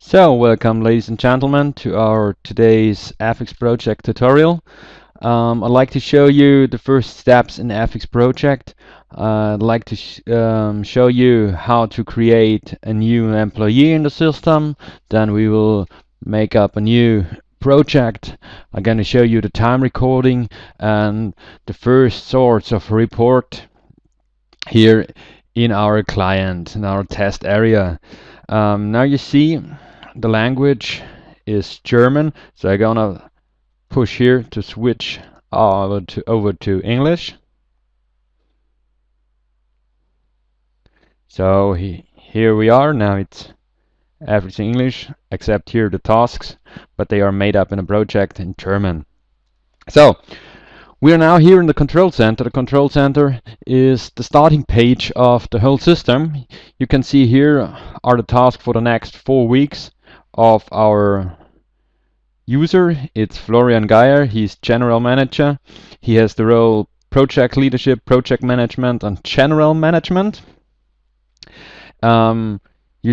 So, welcome ladies and gentlemen to our today's FX project tutorial. I'd like to show you the first steps in the FX project. I'd like to show you how to create a new employee in the system. Then we will make up a new project. I'm going to show you the time recording and the first sorts of report here in our client, in our test area. Now you see the language is German, so I'm gonna push here to switch over to English. So here we are. Now it's everything English except here the tasks, but they are made up in a project in German. So we are now here in the control center. The control center is the starting page of the whole system. You can see here are the tasks for the next 4 weeks of our user. It's Florian Geyer. He's general manager. He has the role project leadership, project management, and general management. You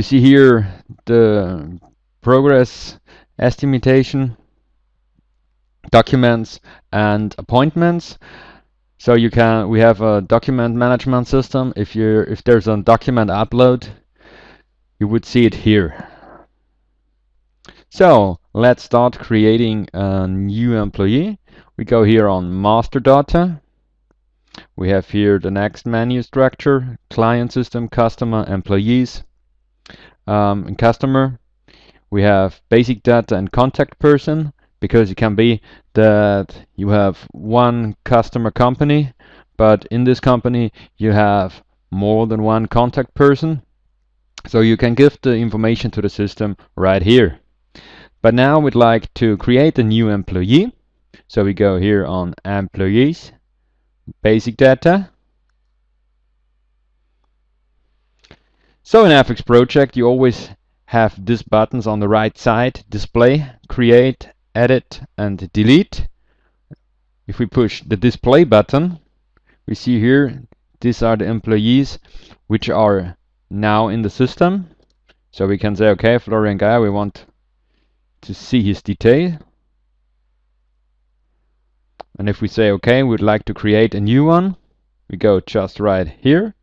see here the progress estimation, documents, and appointments. So we have a document management system. If there's a document upload, you would see it here. So let's start creating a new employee. We go here on master data. We have here the next menu structure: client, system, customer, employees. In customer, we have basic data and contact person, because it can be that you have one customer company, but in this company you have more than one contact person. So you can give the information to the system right here. But now we'd like to create a new employee. So we go here on employees, basic data. So in FX project you always have these buttons on the right side: display, create, edit, and delete. If we push the display button, we see here these are the employees which are now in the system. So we can say, okay, Florian Geyer, we want to see his detail. And if we say okay, we'd like to create a new one, we go just right here.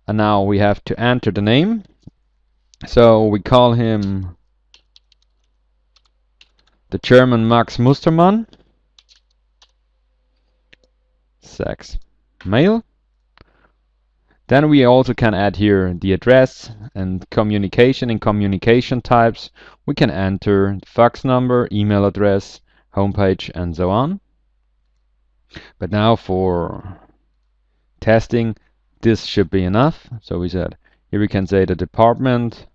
And now we have to enter the name. So we call him the German Max Mustermann. Sex, male. Then we also can add here the address and communication. In communication types, we can enter fax number, email address, homepage, and so on. But now for testing, this should be enough. So we said here we can say the department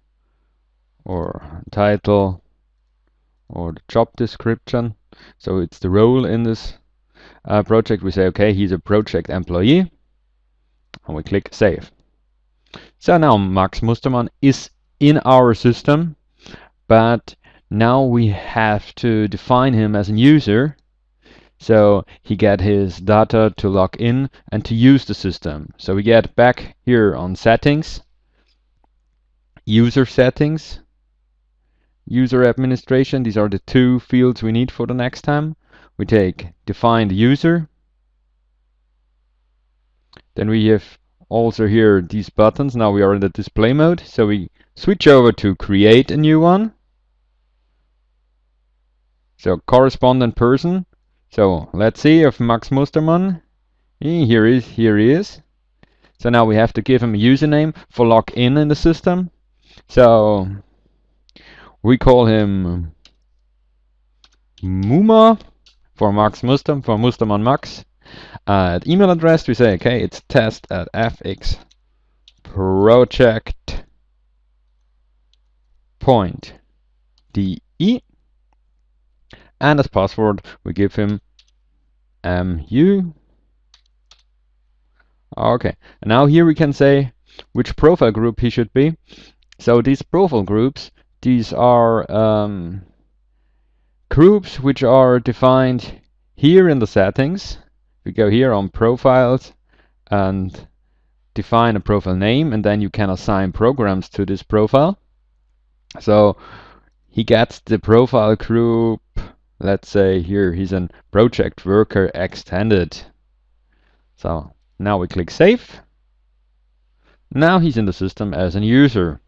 or title or the job description. So it's the role in this project. We say okay, he's a project employee, and we click save. So now Max Mustermann is in our system, but now we have to define him as a user, so he get his data to log in and to use the system. So we get back here on settings, user settings, user administration. These are the two fields we need for the next time. We take define the user. Then we have also here these buttons. Now we are in the display mode, so we switch over to create a new one. So correspondent person. So let's see if Max Mustermann, here he is. So now we have to give him a username for login in the system. So we call him Muma for Max Mustermann, for Mustermann Max. At email address we say okay, it's test@fxproject.de, and as password we give him MU. Okay, and now here we can say which profile group he should be. So these profile groups, these are groups which are defined here in the settings. We go here on profiles and define a profile name, and then you can assign programs to this profile. So he gets the profile group, let's say here he's a project worker extended. So now we click save. Now he's in the system as a user.